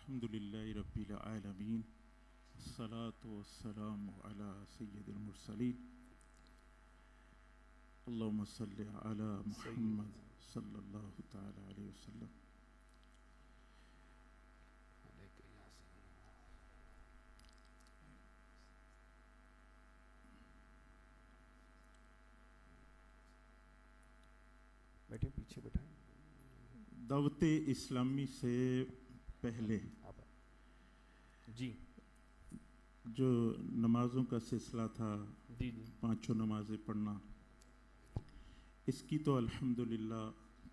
الحمد لله رب العالمين الصلاة والسلام على سيد المرسلين اللهم صل على محمد صلى الله تعالى عليه وسلم. بیٹھے پیچھے بیٹھائیں. دعوت اسلامی سے پہلے جی جو نمازوں کا سلسلہ تھا، جی پانچوں نمازیں پڑھنا، اس کی تو الحمدللہ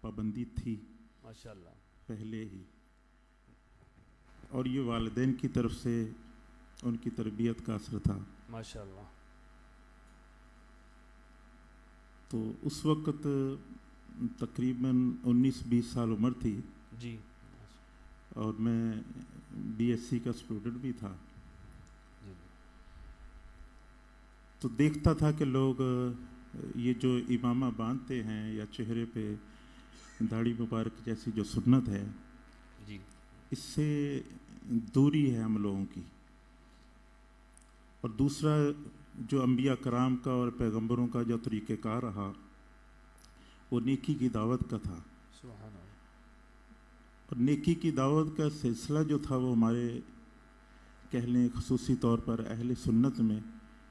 پابندی تھی ماشاءاللہ پہلے ہی، اور یہ والدین کی طرف سے ان کی تربیت کا اثر تھا. ماشاءاللہ. تو اس وقت تقریباً 19-20 سال عمر تھی جی اور میں بی ایس سی کا اسٹوڈنٹ بھی تھا. تو دیکھتا تھا کہ لوگ یہ جو امامہ باندھتے ہیں یا چہرے پہ داڑھی مبارک جیسی جو سنت ہے، جی اس سے دوری ہے ہم لوگوں کی. اور دوسرا جو انبیاء کرام کا اور پیغمبروں کا جو طریقہ کار رہا وہ نیکی کی دعوت کا تھا. سبحان اللہ. اور نیکی کی دعوت کا سلسلہ جو تھا وہ ہمارے کہہ لیں خصوصی طور پر اہل سنت میں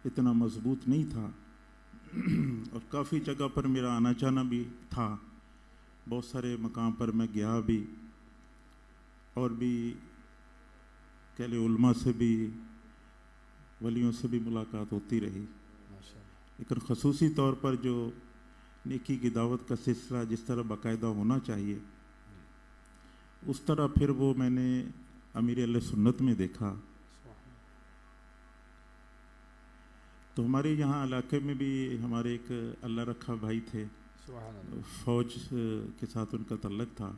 اتنا مضبوط نہیں تھا، اور کافی جگہ پر میرا آنا جانا بھی تھا، بہت سارے مقام پر میں گیا بھی، اور بھی کہہ لیں علماء سے بھی ولیوں سے بھی ملاقات ہوتی رہی. لیکن خصوصی طور پر جو نیکی کی دعوت کا سلسلہ جس طرح باقاعدہ ہونا چاہیے اس طرح پھر وہ میں نے امیر اہل سنت میں دیکھا. تو ہمارے یہاں علاقے میں بھی ہمارے ایک اللہ رکھا بھائی تھے، فوج کے ساتھ ان کا تعلق تھا.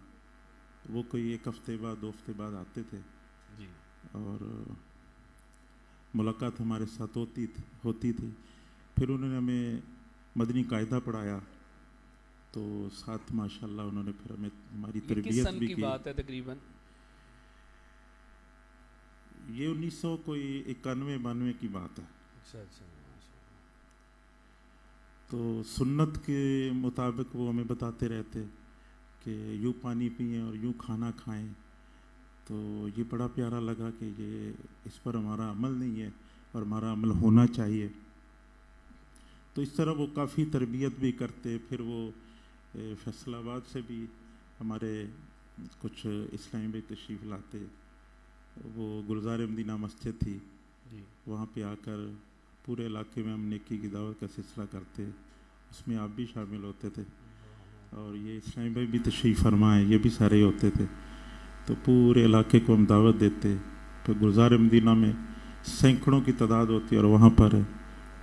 وہ کوئی 1 ہفتے بعد 2 ہفتے بعد آتے تھے جی اور ملاقات ہمارے ساتھ ہوتی تھی. پھر انہوں نے ہمیں مدنی قاعدہ پڑھایا، تو ساتھ ماشاءاللہ انہوں نے پھر ہمیں ہماری تربیت بھی کی. بات ہے تقریباً یہ 1991-92 کی بات ہے. اچھا. تو سنت کے مطابق وہ ہمیں بتاتے رہتے کہ یوں پانی پئیں اور یوں کھانا کھائیں. تو یہ بڑا پیارا لگا کہ یہ اس پر ہمارا عمل نہیں ہے اور ہمارا عمل ہونا چاہیے. تو اس طرح وہ کافی تربیت بھی کرتے. پھر وہ فیصل آباد سے بھی ہمارے کچھ اسلامی بھائی تشریف لاتے. وہ گلزار مدینہ مسجد تھی، جی وہاں پہ آ کر پورے علاقے میں ہم نیکی کی دعوت کا سلسلہ کرتے. اس میں آپ بھی شامل ہوتے تھے، اور یہ اسلامی بھائی بھی تشریف فرما ہے، یہ بھی سارے ہوتے تھے. تو پورے علاقے کو ہم دعوت دیتے. پھر گلزار مدینہ میں سینکڑوں کی تعداد ہوتی اور وہاں پر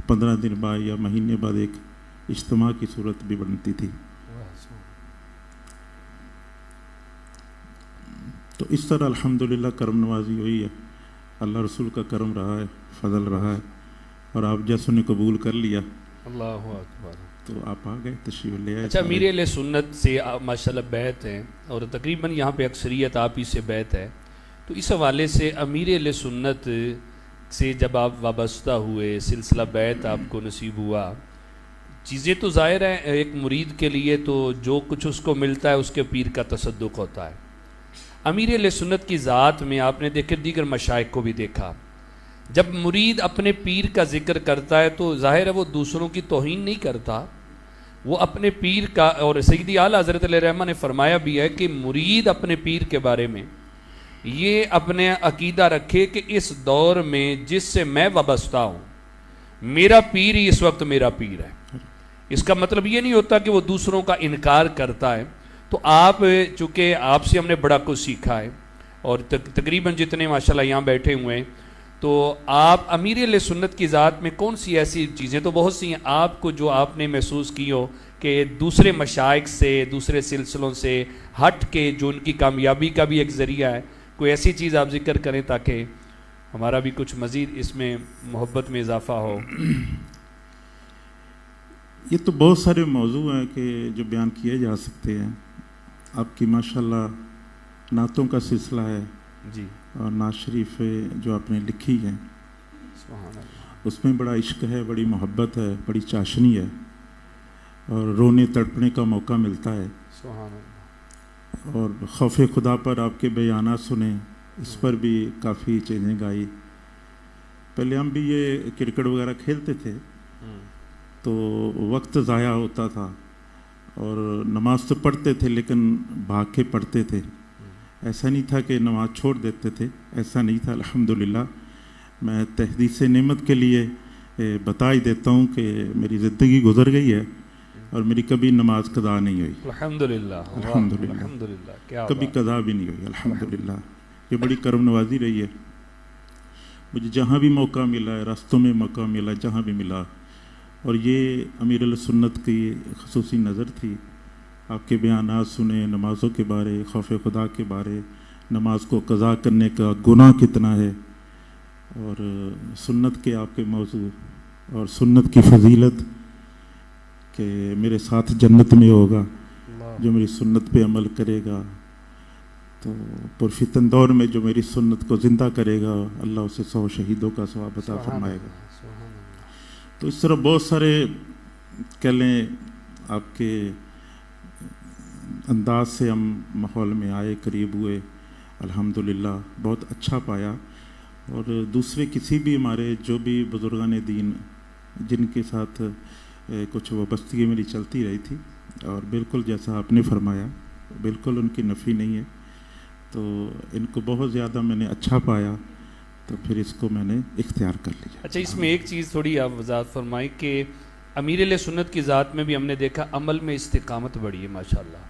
15 دن بعد یا مہینے بعد ایک اجتماع کی صورت بھی بنتی تھی. تو اس طرح الحمدللہ کرم نوازی ہوئی ہے. اللہ رسول کا کرم رہا ہے، فضل رہا ہے، اور آپ جیسوں نے قبول کر لیا. اللہ اکبر. تو آپ آ گئے، تشریف لے آئے. اچھا، امیر اہل سنت سے ماشاءاللہ بیعت ہے، اور تقریباً یہاں پہ اکثریت آپ ہی سے بیعت ہے. تو اس حوالے سے امیر اہل سنت سے جب آپ وابستہ ہوئے، سلسلہ بیعت آپ کو نصیب ہوا، چیزیں تو ظاہر ہیں ایک مرید کے لیے تو جو کچھ اس کو ملتا ہے اس کے پیر کا تصدق ہوتا ہے. امیر اہل سنت کی ذات میں آپ نے دیکھا دیگر مشائخ کو بھی دیکھا، جب مرید اپنے پیر کا ذکر کرتا ہے تو ظاہر ہے وہ دوسروں کی توہین نہیں کرتا، وہ اپنے پیر کا. اور سیدی اعلیٰ حضرت علیہ رحمہ نے فرمایا بھی ہے کہ مرید اپنے پیر کے بارے میں یہ اپنے عقیدہ رکھے کہ اس دور میں جس سے میں وابستہ ہوں میرا پیر ہی اس وقت میرا پیر ہے. اس کا مطلب یہ نہیں ہوتا کہ وہ دوسروں کا انکار کرتا ہے. تو آپ چونکہ آپ سے ہم نے بڑا کچھ سیکھا ہے، اور تقریباً جتنے ماشاءاللہ یہاں بیٹھے ہوئے ہیں، تو آپ امیر اہل سنت کی ذات میں کون سی ایسی چیزیں، تو بہت سی ہیں آپ کو جو آپ نے محسوس کی ہو کہ دوسرے مشائخ سے دوسرے سلسلوں سے ہٹ کے جو ان کی کامیابی کا بھی ایک ذریعہ ہے، کوئی ایسی چیز آپ ذکر کریں تاکہ ہمارا بھی کچھ مزید اس میں محبت میں اضافہ ہو. یہ تو بہت سارے موضوع ہیں کہ جو بیان کیے جا سکتے ہیں. آپ کی ماشاءاللہ نعتوں کا سلسلہ ہے، جی اور نعت شریف جو آپ نے لکھی ہیں سبحان اللہ اس میں بڑا عشق ہے، بڑی محبت ہے، بڑی چاشنی ہے اور رونے تڑپنے کا موقع ملتا ہے. سبحان اللہ اور خوف خدا پر آپ کے بیانات سنیں، اس پر بھی کافی چیزیں گائی. پہلے ہم بھی یہ کرکٹ وغیرہ کھیلتے تھے تو وقت ضائع ہوتا تھا اور نماز تو پڑھتے تھے لیکن بھاگ کے پڑھتے تھے. ایسا نہیں تھا کہ نماز چھوڑ دیتے تھے، ایسا نہیں تھا. الحمدللہ میں تحدیث نعمت کے لیے بتا ہی دیتا ہوں کہ میری زندگی گزر گئی ہے اور میری کبھی نماز قضا نہیں ہوئی. الحمدللہ الحمدللہ الحمدللہ کیا کبھی قضا بھی نہیں ہوئی. الحمدللہ یہ بڑی کرم نوازی رہی ہے. مجھے جہاں بھی موقع ملا ہے، راستوں میں موقع ملا، جہاں بھی ملا. اور یہ امیر السنت کی خصوصی نظر تھی. آپ کے بیانات سنے نمازوں کے بارے، خوف خدا کے بارے، نماز کو قضا کرنے کا گناہ کتنا ہے، اور سنت کے آپ کے موضوع اور سنت کی فضیلت کہ میرے ساتھ جنت میں ہوگا جو میری سنت پہ عمل کرے گا، تو پرفتن دور میں جو میری سنت کو زندہ کرے گا اللہ اسے 100 شہیدوں کا ثواب عطا فرمائے گا. تو اس طرح بہت سارے کہہ لیں آپ کے انداز سے ہم ماحول میں آئے، قریب ہوئے. الحمدللہ بہت اچھا پایا. اور دوسرے کسی بھی ہمارے جو بھی بزرگان دین جن کے ساتھ کچھ وابستگی میری چلتی رہی تھی، اور بالکل جیسا آپ نے فرمایا بالکل ان کی نفی نہیں ہے، تو ان کو بہت زیادہ میں نے اچھا پایا، تو پھر اس کو میں نے اختیار کر لیا. اچھا اس میں ایک چیز تھوڑی آپ وضاحت فرمائیں کہ امیر علیہ سنت کی ذات میں بھی ہم نے دیکھا عمل میں استقامت بڑھی ہے ماشاءاللہ.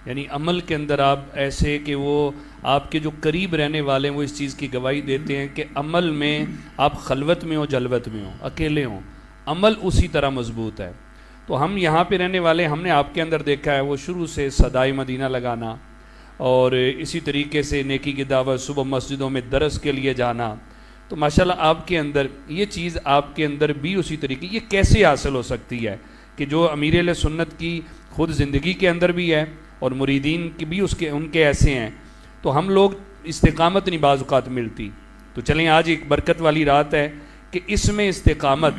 یعنی عمل کے اندر آپ ایسے کہ وہ آپ کے جو قریب رہنے والے ہیں وہ اس چیز کی گواہی دیتے ہیں کہ عمل میں آپ خلوت میں ہو، جلوت میں ہو، اکیلے ہوں، عمل اسی طرح مضبوط ہے. تو ہم یہاں پہ رہنے والے ہم نے آپ کے اندر دیکھا ہے وہ شروع سے صدائے مدینہ لگانا اور اسی طریقے سے نیکی کی دعوت، صبح مسجدوں میں درس کے لیے جانا. تو ماشاءاللہ آپ کے اندر یہ چیز آپ کے اندر بھی اسی طریقے یہ کیسے حاصل ہو سکتی ہے کہ جو امیر علیہ سنت کی خود زندگی کے اندر بھی ہے اور مریدین کی بھی ان کے ایسے ہیں، تو ہم لوگ استقامت نہیں بعض اوقات ملتی. تو چلیں آج ایک برکت والی رات ہے کہ اس میں استقامت.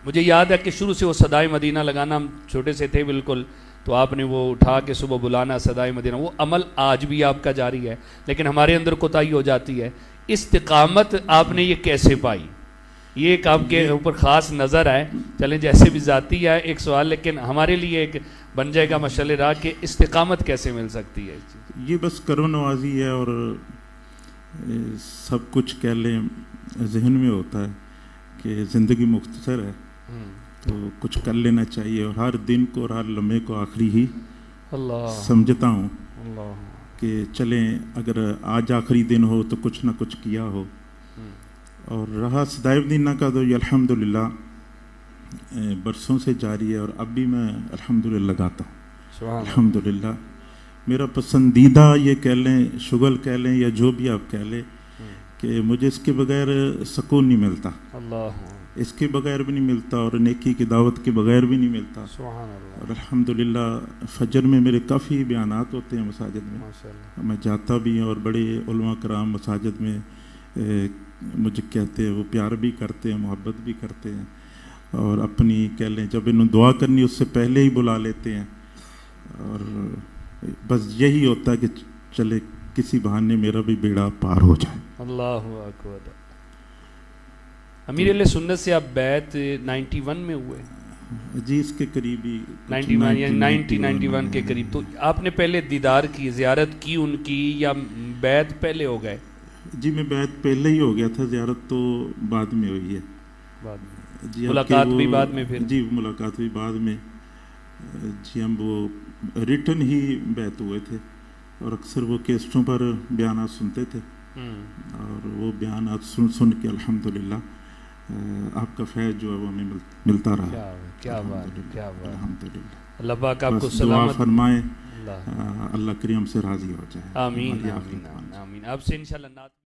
مجھے یاد ہے کہ شروع سے وہ صدائے مدینہ لگانا، ہم چھوٹے سے تھے بالکل، تو آپ نے وہ اٹھا کے صبح بلانا صدائے مدینہ، وہ عمل آج بھی آپ کا جاری ہے، لیکن ہمارے اندر کوتاہی ہو جاتی ہے. استقامت آپ نے یہ کیسے پائی؟ یہ ایک آپ کے اوپر خاص نظر ہے. چلیں جیسے بھی ذاتی ہے ایک سوال، لیکن ہمارے لیے ایک بن جائے گا مشعل راہ کہ استقامت کیسے مل سکتی ہے. یہ بس کرم نوازی ہے اور سب کچھ کہہ لیں ذہن میں ہوتا ہے کہ زندگی مختصر ہے تو کچھ کر لینا چاہیے، اور ہر دن کو اور ہر لمحے کو آخری ہی سمجھتا ہوں کہ چلیں اگر آج آخری دن ہو تو کچھ نہ کچھ کیا ہو. اور رہا صدائے مدینہ کا تو یہ الحمدللہ برسوں سے جاری ہے اور اب بھی میں الحمدللہ لگاتا ہوں. الحمدللہ میرا پسندیدہ یہ کہہ لیں شغل کہہ لیں یا جو بھی آپ کہہ لیں کہ مجھے اس کے بغیر سکون نہیں ملتا، اس کے بغیر بھی نہیں ملتا، اور نیکی کی دعوت کے بغیر بھی نہیں ملتا. اور الحمدللہ فجر میں میرے کافی بیانات ہوتے ہیں مساجد میں، میں جاتا بھی ہوں، اور بڑے علماء کرام مساجد میں مجھے کہتے ہیں، وہ پیار بھی کرتے ہیں، محبت بھی کرتے ہیں، اور اپنی کہہ لیں جب انہوں دعا کرنی اس سے پہلے ہی بلا لیتے ہیں. اور بس یہی ہوتا ہے کہ چلے کسی بہانے میرا بھی بیڑا پار ہو جائے. اللہ اکبر. امیر علیہ سنت سے آپ بیعت 91 میں ہوئے؟ جی اس کے قریب ہی 91 کے قریب. تو آپ نے پہلے دیدار کی، زیارت کی ان کی، یا بیعت پہلے ہو گئے؟ جی میں بیعت پہلے ہی ہو گیا تھا، زیارت تو بعد میں ہوئی ہے. بعد میں جی ملاقات بھی بعد میں؟ پھر جی ملاقات بھی بعد میں. جی ہم وہ ریٹن ہی بیعت ہوئے تھے، اور اکثر وہ کیسٹوں پر بیانات سنتے تھے، اور وہ بیانات سن کے الحمدللہ آپ کا فیض جو ہے وہ ہمیں ملتا رہا. کیا بات، کیا بات. الحمدللہ اللہ پاک آپ کو دعا سلامت فرمائے، اللہ کریم سے راضی ہو جائے. آمین آمین آمین. آپ سے انشاءاللہ